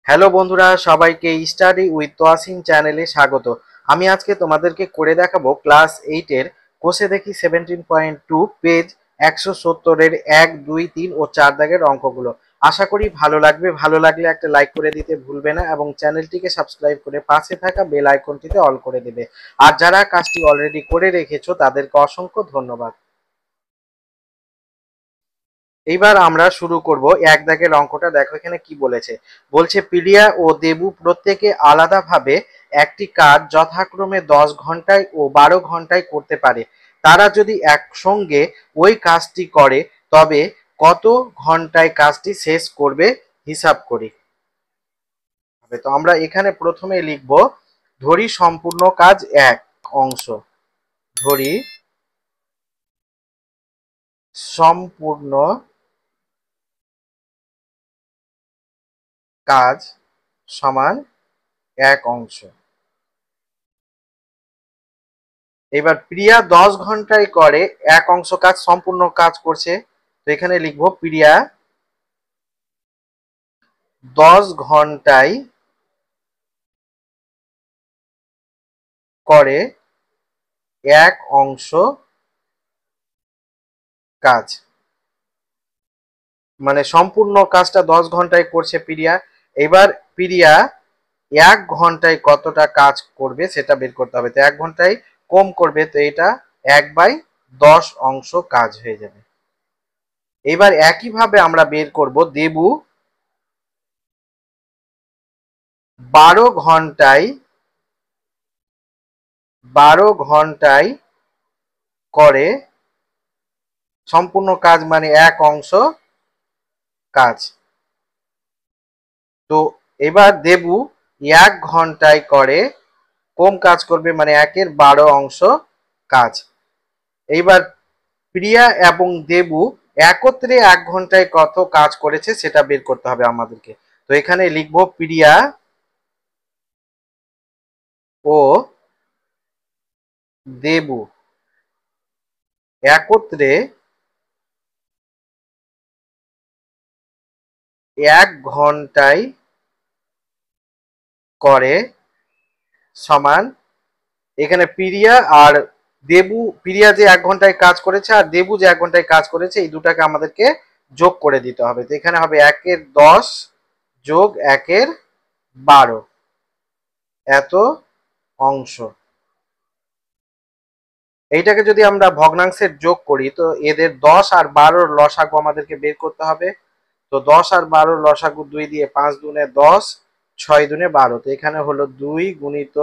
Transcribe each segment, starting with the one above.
Hello বন্ধুরা, সবাইকে study with Toyasin চ্যানেলে স্বাগত। আমি আজকে তোমাদেরকে করে দেখাবো ক্লাস 8-এর কোষে দেখি 17.2 পেজ 170-এর 1, 2, 3 ও 4 দাগের অঙ্কগুলো। আশা করি ভালো লাগবে। ভালো লাগলে একটা লাইক করে দিতে ভুলবে না এবং চ্যানেলটিকে সাবস্ক্রাইব করে পাশে থাকা বেল আইকনটিতে অল করে দেবে। আর যারা কাজটি অলরেডি করে রেখেছো তাদেরকে অসংখ্য ধন্যবাদ। এইবার আমরা শুরু করব এক দাগের অঙ্কটা। দেখো এখানে কি বলেছে। বলছে পিলিয়া ও দেবু প্রত্যেকে আলাদাভাবে একটি কাজ যথাক্রমে 10 ঘন্টায় ও 12 ঘন্টায় করতে পারে। তারা যদি একসঙ্গে ওই কাজটি করে তবে কত ঘন্টায় কাজটি শেষ করবে হিসাব করি। তো আমরা এখানে প্রথমে লিখব ধরি সম্পূর্ণ কাজ এক অংশ। ধরি সম্পূর্ণ কাজ সমান এক অংশ। এবার প্রিয়া 10 ঘন্টায় করে এক অংশ কাজ, সম্পূর্ণ কাজ করছে। তো এখানে লিখবো প্রিয়া 10 ঘন্টায় করে এক অংশ কাজ, মানে সম্পূর্ণ কাজটা 10 ঘন্টায় করছে প্রিয়া। এবার প্রিয়া 1 ঘন্টায় কতটা কাজ করবে সেটা বের করতে হবে। তো 1 ঘন্টায় কম করবে, তো এটা 1/10 অংশ কাজ হয়ে যাবে। এবার একইভাবে আমরা বের করব দেবু 12 ঘন্টায় 12 ঘন্টায় করে সম্পূর্ণ কাজ, মানে এক অংশ কাজ। তো এবার দেবু 1 ঘন্টায় করে কম কাজ করবে, মানে 1/12 অংশ কাজ। এইবার প্রিয়া এবং দেবু একত্রে 1 ঘন্টায় কত কাজ করেছে সেটা বের করতে হবে আমাদেরকে। তো এখানে লিখবো প্রিয়া ও দেবু একত্রে 1 ঘন্টায় করে সমান, এখানে প্রিয়া আর দেবু, প্রিয়া যে 1 ঘন্টায় কাজ করেছে আর দেবু যে 1 ঘন্টায় কাজ করেছে, এই দুটাকে আমাদেরকে যোগ করে দিতে হবে। তো এখানে হবে 1/10 যোগ 1/12 এত অংশ। এইটাকে যদি আমরা ভগ্নাংশের যোগ করি তো এদের 10 আর 12-র লসাগু আমাদেরকে বের করতে হবে। তো 10 আর 12-র লসাগু 2 দিয়ে 5 দুনে 10, 6 দুনে 12। তো এখানে হলো 2 গুণিত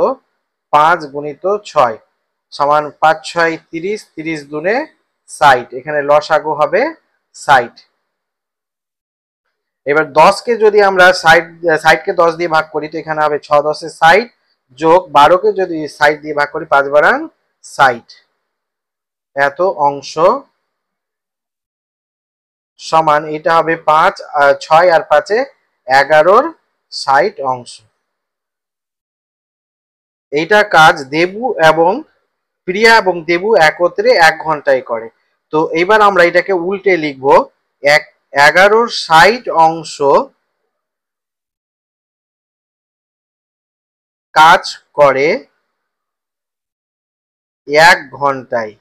5 গুণিত 6 সমান 5 6 30, 30 দুনে 60। এখানে লসাগু হবে 60। এবার 10কে যদি আমরা 60কে 10 দিয়ে ভাগ করি তো এখানে হবে 6 10 60 যোগ 12কে যদি 60 দিয়ে ভাগ করি 5 বারাং 60 এত অংশ সমান, এটা হবে 5 6 আর 5-এ 11-র 60 অংশ। এইটা কাজ দেবু এবং প্রিয়া এবং দেবু একত্রে 1 ঘন্টায় করে। তো এবার আমরা এটাকে উল্টে লিখবো 11-র 60 অংশ কাজ করে 1 ঘন্টায়।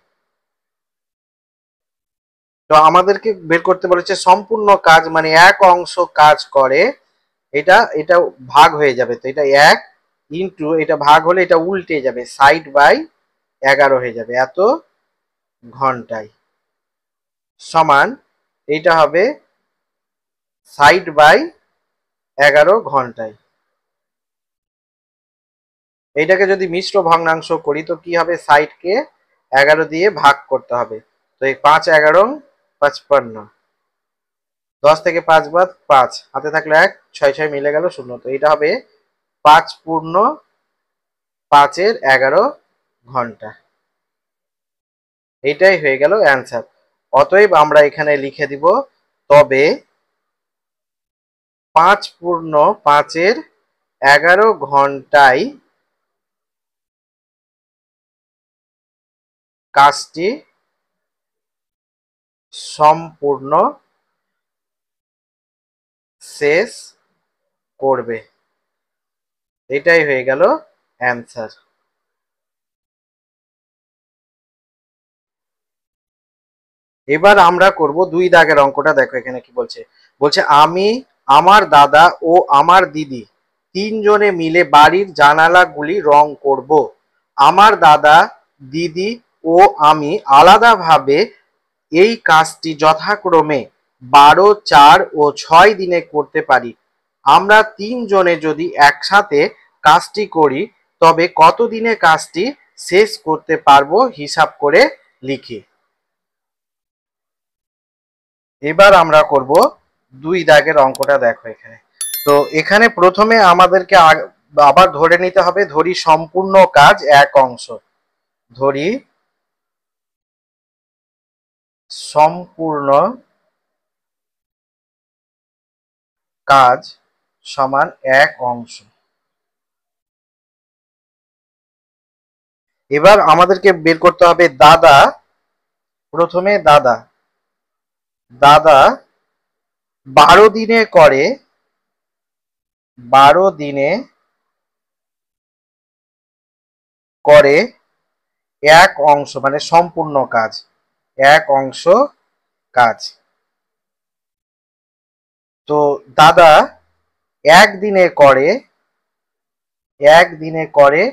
তো আমাদেরকে বের করতে বলেছে সম্পূর্ণ কাজ, মানে এক অংশ কাজ করে, এটা এটা ভাগ হয়ে যাবে। তো এটা 1 ইন্টু এটা ভাগ হলে এটা উল্টে যাবে, 60/11 হয়ে যাবে এত ঘন্টায় সমান, এইটা হবে 60/11 ঘন্টায়। এইটাকে যদি মিশ্র ভগ্নাংশ করি তো কি হবে, 60কে 11 দিয়ে ভাগ করতে হবে। তো এই 5 11 55, 10 থেকে 5 বাদ 5, হাতে থাকলে 1, 6 6 মিলে গেল 0। তো এটা হবে 5/5-11 ঘন্টা। এটাই হয়ে গেল অ্যান্সার। অতএব আমরা এখানে লিখে দিব তবে 5/5-11 ঘন্টায় কাজটি সম্পূর্ণ শেষ করবে। এটাই হয়ে গেল অ্যান্সার। এবার আমরা করব 2 দাগের অঙ্কটা। দেখো এখানে কি বলছে। বলছে আমি, আমার দাদা ও আমার দিদি তিনজনে মিলে বাড়ির জানালাগুলি রং করব। আমার দাদা, দিদি ও আমি আলাদাভাবে এই কাজটি যথাক্রমে 12, 4 ও 6 দিনে করতে পারি। আমরা তিনজনে যদি একসাথে কাজটি করি তবে কত দিনে কাজটি শেষ করতে পারবো হিসাব করে লিখি। এবার আমরা করব 2 দাগের অঙ্কটা। দেখো এখানে। তো এখানে প্রথমে আমাদেরকে আবার ধরে নিতে হবে, ধরি সম্পূর্ণ কাজ 1 অংশ। ধরি সম্পূর্ণ কাজ সমান 1 অংশ। এবার আমাদেরকে বের করতে হবে দাদা। প্রথমে দাদা, দাদা 12 দিনে করে, 12 দিনে করে 1 অংশ, মানে সম্পূর্ণ কাজ 1 অংশ কাজ। তো দাদা 1 দিনে করে, 1 দিনে করে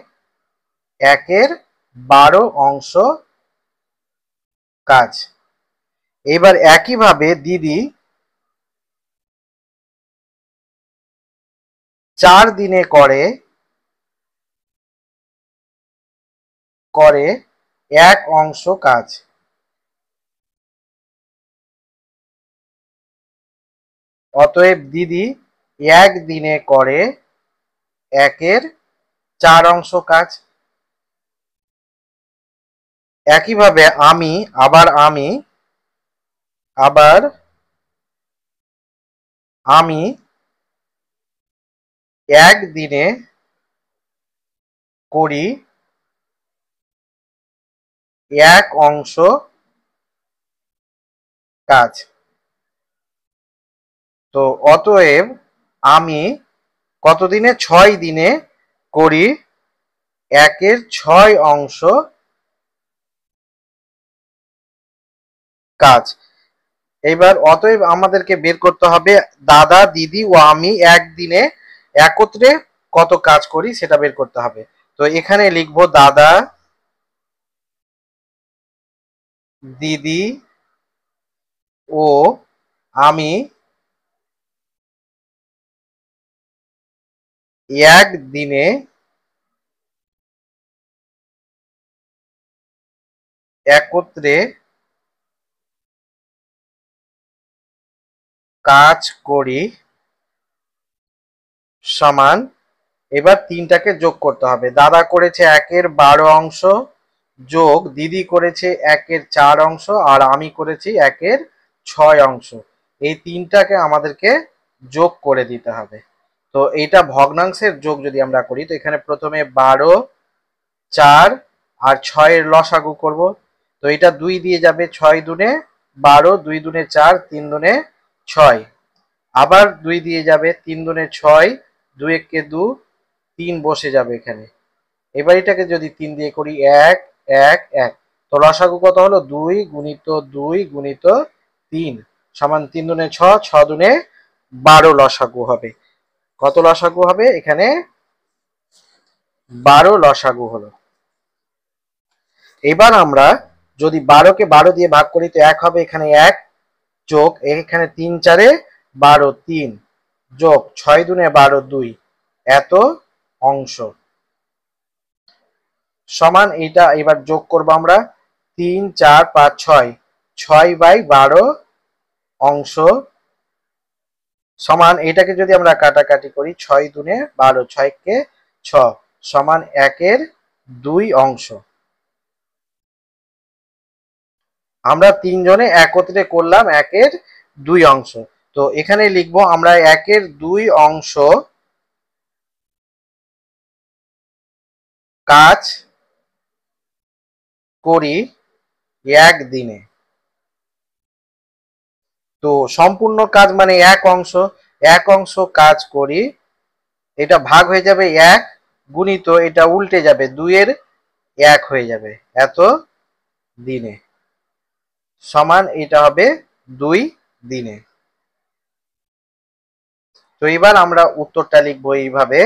1-এর 12 অংশ কাজ। এবার একইভাবে দিদি 4 দিনে করে, 1 অংশ কাজ। অতএব দিদি 1 দিনে করে 1-এর 4 অংশ কাজ। একইভাবে আমি, আবার আমি 1 দিনে করি 1 অংশ কাজ। তো অতএব আমি কত দিনে? 6 দিনে করি 1-এর 6 অংশ কাজ। এবার অতএব আমাদেরকে বের করতে হবে দাদা, দিদি ও আমি 1 দিনে একত্রে কত কাজ করি সেটা বের করতে হবে। তো এখানে লিখবো দাদা, দিদি ও আমি 1 দিনে একত্রে কাজ করি সমান। এবার 3টাকে যোগ করতে হবে। দাদা করেছে 1-এর 12 অংশ, যোগ দিদি করেছে 1-এর 4 অংশ, আর আমি করেছি 1-এর 6 অংশ। এই 3টাকে আমাদেরকে যোগ করে দিতে হবে। তো এইটা ভগ্নাংশের যোগ যদি আমরা করি, তো এখানে প্রথমে 12, 4 আর 6-এর লসাগু করব। তো এটা 2 দিয়ে যাবে, 6 দুনে 12, 2 দুনে 4, 3 দুনে 6। আবার 2 দিয়ে যাবে, 3 দুনে 6, 2 একে 2, 3 বসে যাবে এখানে। এবার এটাকে যদি 3 দিয়ে করি 1, 1, 1। তো লসাগু কত হলো? 2 গুণিত 2 গুণিত 3 সমান 3 দুনে 6, 6 দুনে 12 লসাগু হবে। কত লসাগু হবে? এখানে 12 লসাগু হলো। এবার আমরা যদি 12-কে 12 দিয়ে ভাগ করি তো 1 হবে, এখানে 1 যোগ এখানে 3 4-এ 12, 3 যোগ 6 দুনে 12, 2 এত অংশ সমান। এইটা এবার যোগ করবো আমরা, 3, 4, 5, 6, 6/12 অংশ সমান। এটাকে যদি আমরা কাটাকাটি করি, 6 দুনে 12, 6-কে 6 সমান 1-এর 2 অংশ। আমরা 3 জনে একত্রে করলাম 1-এর 2 অংশ। তো এখানে লিখবো আমরা 1-এর 2 অংশ কাজ করি 1 দিনে। তো সম্পূর্ণ কাজ মানে 1 অংশ, 1 অংশ কাজ করি এটা ভাগ হয়ে যাবে 1 গুণিত এটা উল্টে যাবে 2 এর 1 হয়ে যাবে এত দিনে সমান এটা হবে 2 দিনে। তো এবার আমরা উত্তরটা লিখবো এইভাবে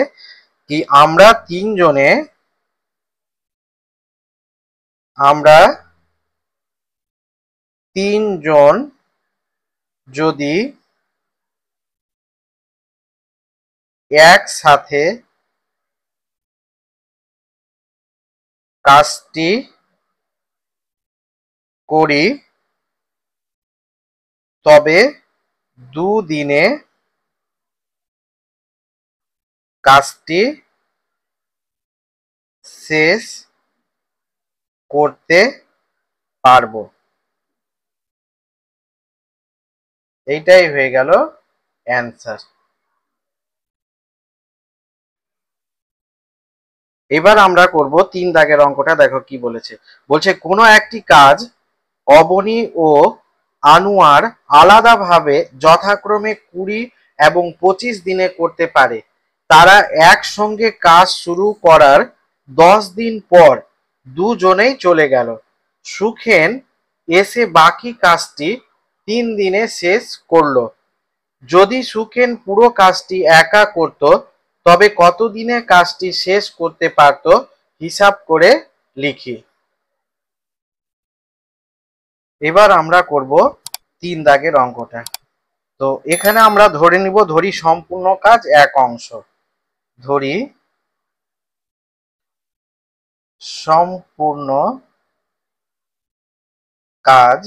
কি আমরা তিনজন যদি একসাথে কাজটি করি তবে দুদিনে কাজটি শেষ করতে পারবো। এইটাই হয়ে গেল অ্যান্সার। এবার আমরা করব 3 দাগের অঙ্কটা। দেখো কি বলেছে। বলছে কোনো একটি কাজ অবনী ও আনোয়ার আলাদাভাবে যথাক্রমে 20 এবং 25 দিনে করতে পারে। তারা একসঙ্গে কাজ শুরু করার 10 দিন পর দুজনেই চলে গেল। সুখেন এসে বাকি কাজটি 3 দিনে শেষ করলো। যদি সুখেন পুরো কাজটি একা করত তবে কত দিনে কাজটি শেষ করতে পারত হিসাব করে লিখি। এবার আমরা করব 3 দাগের অঙ্কটা। তো এখানে আমরা ধরে নিব ধরি সম্পূর্ণ কাজ 1 অংশ। ধরি সম্পূর্ণ কাজ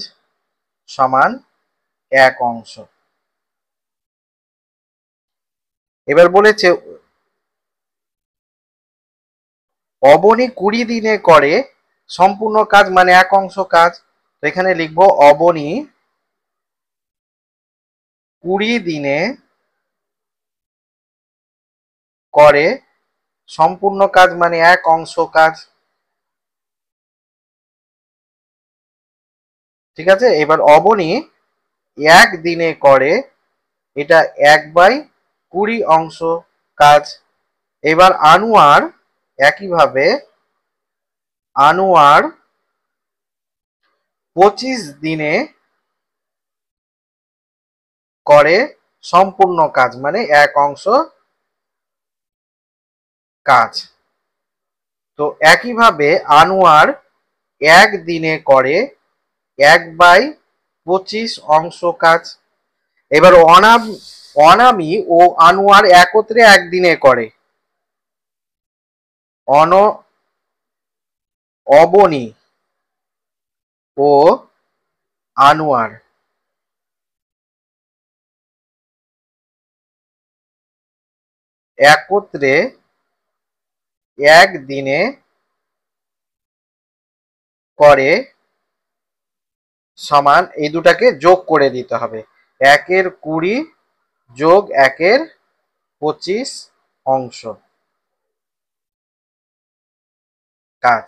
সমান 1 অংশ। এবার বলেছে অবনী 20 দিনে করে সম্পূর্ণ কাজ মানে 1 অংশ কাজ। তো এখানে লিখব অবনী 20 দিনে করে সম্পূর্ণ কাজ মানে 1 অংশ কাজ। ঠিক আছে। এবার অবনী 1 দিনে করে এটা 1/20 অংশ কাজ। এবার আনোয়ার একইভাবে আনোয়ার 25 দিনে করে সম্পূর্ণ কাজ মানে 1 অংশ কাজ। তো একইভাবে আনোয়ার 1 দিনে করে 1/25 অংশ কাজ। এবার অনামি ও আনোয়ার একত্রে 1 দিনে করে অবনী ও আনোয়ার একত্রে 1 দিনে করে সমান এই দুটাকে যোগ করে দিতে হবে। 1 এর 20 যোগ 1 এর 25 অংশ কাজ।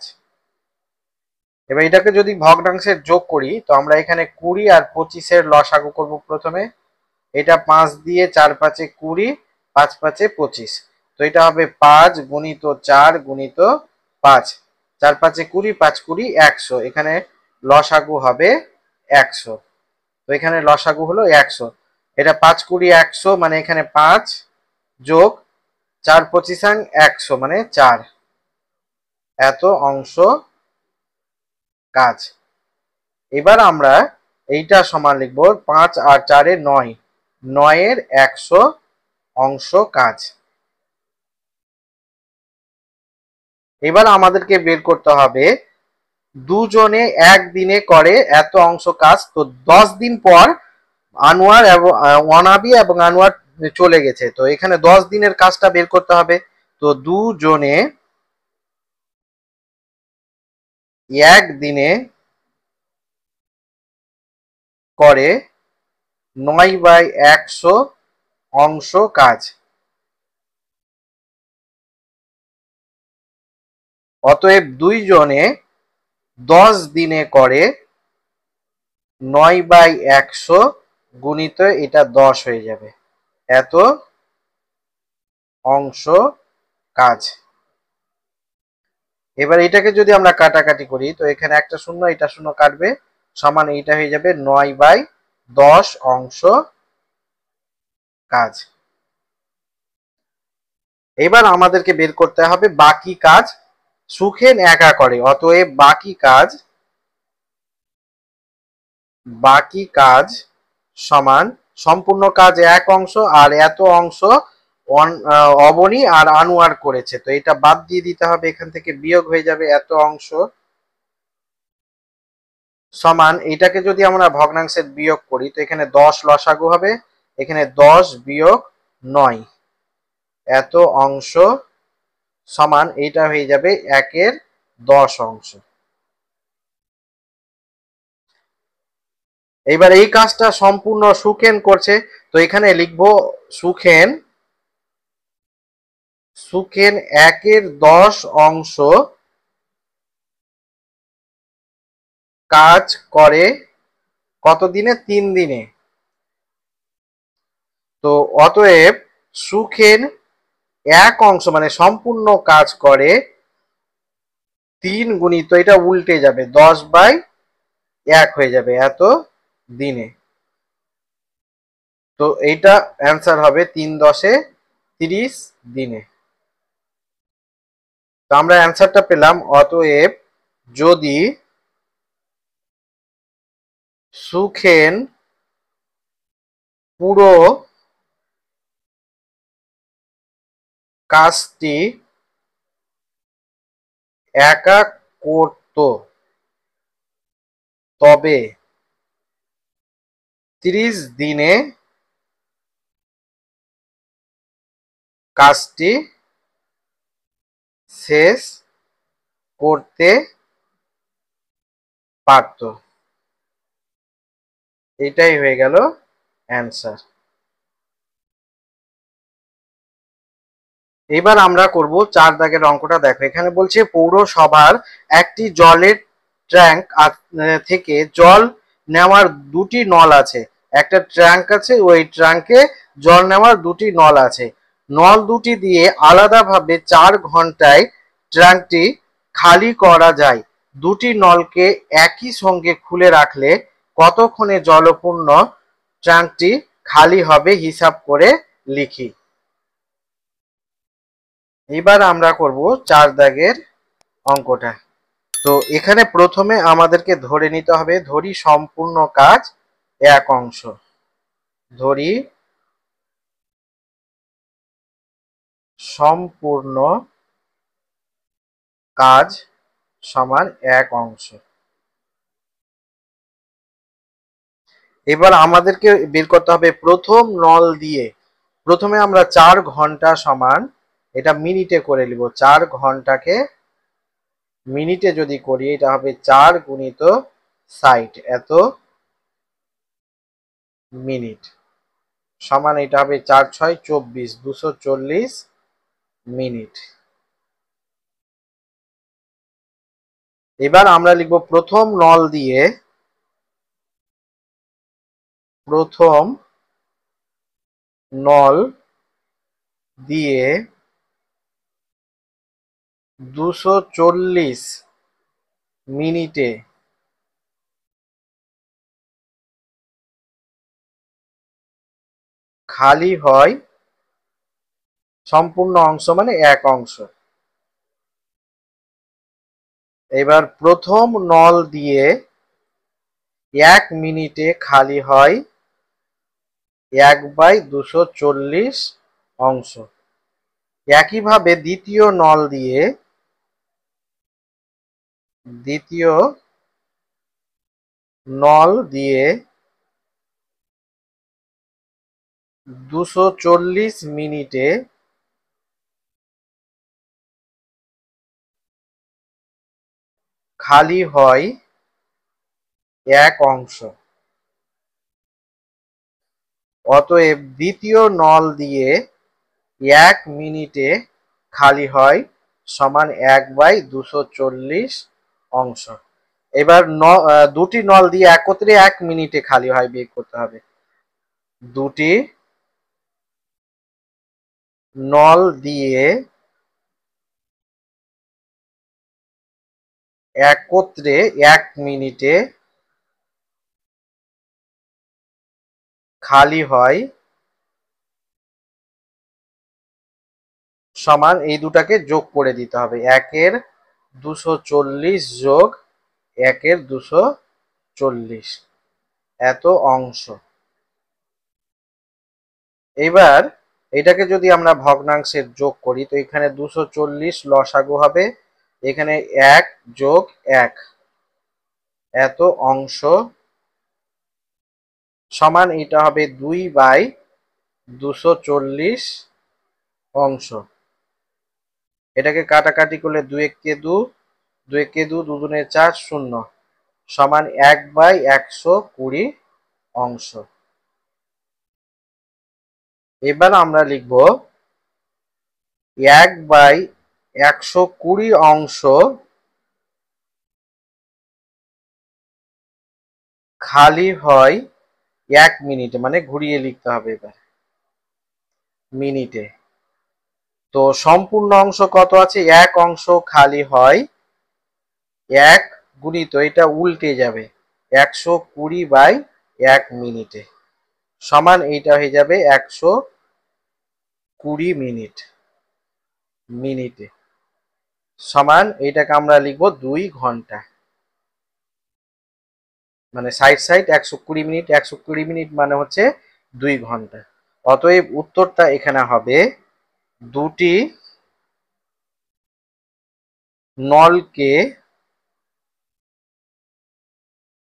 এবার এটাকে যদি ভগ্নাংশের যোগ করি তো আমরা এখানে 20 আর 25 এর লসাগু করব প্রথমে। এটা 5 দিয়ে 4 5 এ 20 5 5 এ 25। তো এটা হবে 5 গুণিত 4 গুণিত 5 4 5 এ 20 5 20 100। এখানে লসাগু হবে 100। তো এখানে লসাগু হলো 100। এটা 5 20 100 মানে এখানে 5 যোগ 4 25 100 মানে 4 এত অংশ কাজ। এবার আমরা এইটা সমান লিখব 5 আর 4 এ 9 9 এর 100 অংশ কাজ। এবার আমাদেরকে বের করতে হবে দুজনে 1 দিনে করে এত অংশ কাজ। তো 10 দিন পর আনোয়ার এবং অনাবি এবং আনোয়ার চলে গেছে। তো এখানে 10 দিনের কাজটা বের করতে হবে। তো দুজনে 1 দিনে করে 9/100 অংশ কাজ। অতএব দুইজনে 10 দিনে করে 9/100 গুণিত এটা 10 হয়ে যাবে এত অংশ কাজ। এবার এটাকে যদি আমরা কাটাকাটি করি তো এখানে একটা শূন্য এটা শূন্য কাটবে, সমান এইটা হয়ে যাবে 9/10 অংশ কাজ। এবার আমাদেরকে বের করতে হবে বাকি কাজ সুখেন একা করে, অতএব বাকি কাজ সমান সম্পূর্ণ কাজ 1 অংশ আর এত অংশ অবনী আর আনোয়ার করেছে, তো এটা বাদ দিয়ে দিতে হবে, এখান থেকে বিয়োগ হয়ে যাবে এত অংশ সমান এটাকে যদি আমরা ভগ্নাংশের বিয়োগ করি তো এখানে 10 লসাগু হবে, এখানে 10 বিয়োগ 9 এত অংশ সমান এইটা হয়ে যাবে 1/10 অংশ। এবার এই কাজটা সম্পূর্ণ সুখেন করছে, তো এখানে লিখবো সুখেন 1/10 অংশ কাজ করে কত দিনে? 3 দিনে। তো অতএব সুখেন 1 অংশ মানে সম্পূর্ণ কাজ করে 3 গুণিত, এটা উল্টে যাবে 10/1 হয়ে যাবে এত দিনে। তো এইটা অ্যান্সার হবে 3×10 = 30 দিনে। তো আমরা অ্যান্সারটা পেলাম, অতএব যদি সুখেন পুরো কাজটি একা করত তবে 30 দিনে কাজটি শেষ করতে পারত। এটাই হয়ে গেল অ্যান্সার। এবার আমরা করব 4 দাগের অঙ্কটা। দেখো এখানে বলছে পৌরসভার একটি জলের ট্যাঙ্ক থেকে জল নেওয়ার 2টি নল আছে। একটা ট্যাঙ্ক আছে, ওই ট্যাঙ্কে জল নেওয়ার 2টি নল আছে। নল দুটি দিয়ে আলাদাভাবে 4 ঘন্টায় ট্যাঙ্কটি খালি করা যায়। 2টি নলকে একই সঙ্গে খুলে রাখলে কতক্ষণে জলপূর্ণ ট্যাঙ্কটি খালি হবে হিসাব করে লিখি। এবার আমরা করব 4 দাগের অঙ্কটা। তো এখানে প্রথমে আমাদেরকে ধরে নিতে হবে, ধরি সম্পূর্ণ কাজ 1 অংশ। ধরি সম্পূর্ণ কাজ সমান 1 অংশ। এবার আমাদেরকে বের করতে হবে প্রথম নল দিয়ে। প্রথমে আমরা 4 ঘন্টা সমান, এটা মিনিটে করে নিব, 4 ঘন্টাকে মিনিটে যদি করি এটা হবে 4 গুণিত 60 এত মিনিট সমান এটা হবে 4×6 = 24 240 মিনিট। এবার আমরা লিখব প্রথম নল দিয়ে, প্রথম নল দিয়ে 240 মিনিটে খালি হয় সম্পূর্ণ অংশ মানে 1 অংশ। এবার প্রথম নল দিয়ে 1 মিনিটে খালি হয় 1/240 অংশ। একইভাবে দ্বিতীয় নল দিয়ে 240 মিনিটে খালি হয় 1 অংশ। অতএব দ্বিতীয় নল দিয়ে 1 মিনিটে খালি হয় সমান 1/240 অংশ। এবার 2টি নল দিয়ে একত্রে 1 মিনিটে খালি হয় বের করতে হবে। 2টি নল দিয়ে একত্রে 1 মিনিটে খালি হয় সমান এই দুটাকে যোগ করে দিতে হবে। 1-এর 240 যোগ 1-এর 240 এত অংশ। এবার এটাকে যদি আমরা ভগ্নাংশের যোগ করি তো এখানে 240 লসাগু হবে, এখানে 1 যোগ 1 এত অংশ সমান এটা হবে 2/240 অংশ। এটাকে কাটাকাটি করলে 2 একে 2, 2 একে 2, 2 দুগুণে 4, 0 সমান 1/120 অংশ। এবার আমরা লিখব 1/120 অংশ খালি হয় 1 মিনিটে, মানে ঘুরিয়ে লিখতে হবে এবার মিনিটে। তো সম্পূর্ণ অংশ কত আছে? 1 অংশ খালি হয় 1 গুণিত এটা উল্টে যাবে 120/1 মিনিটে সমান এইটা হয়ে যাবে 120 মিনিট মিনিটে সমান এইটাকে আমরা লিখব 2 ঘন্টা, মানে 60 120 মিনিট, 120 মিনিট মানে হচ্ছে 2 ঘন্টা। অতএব উত্তরটা এখানে হবে দুটি নলকে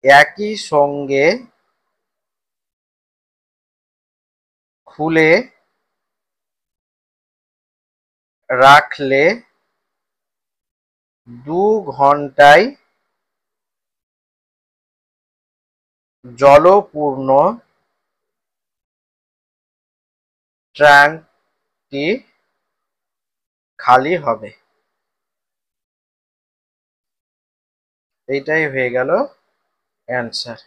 একই সঙ্গে খুলে রাখলে 2 ঘন্টায় জলপূর্ণ ট্যাঙ্কটি খালি হবে। এইটাই হয়ে গেল অ্যান্সার।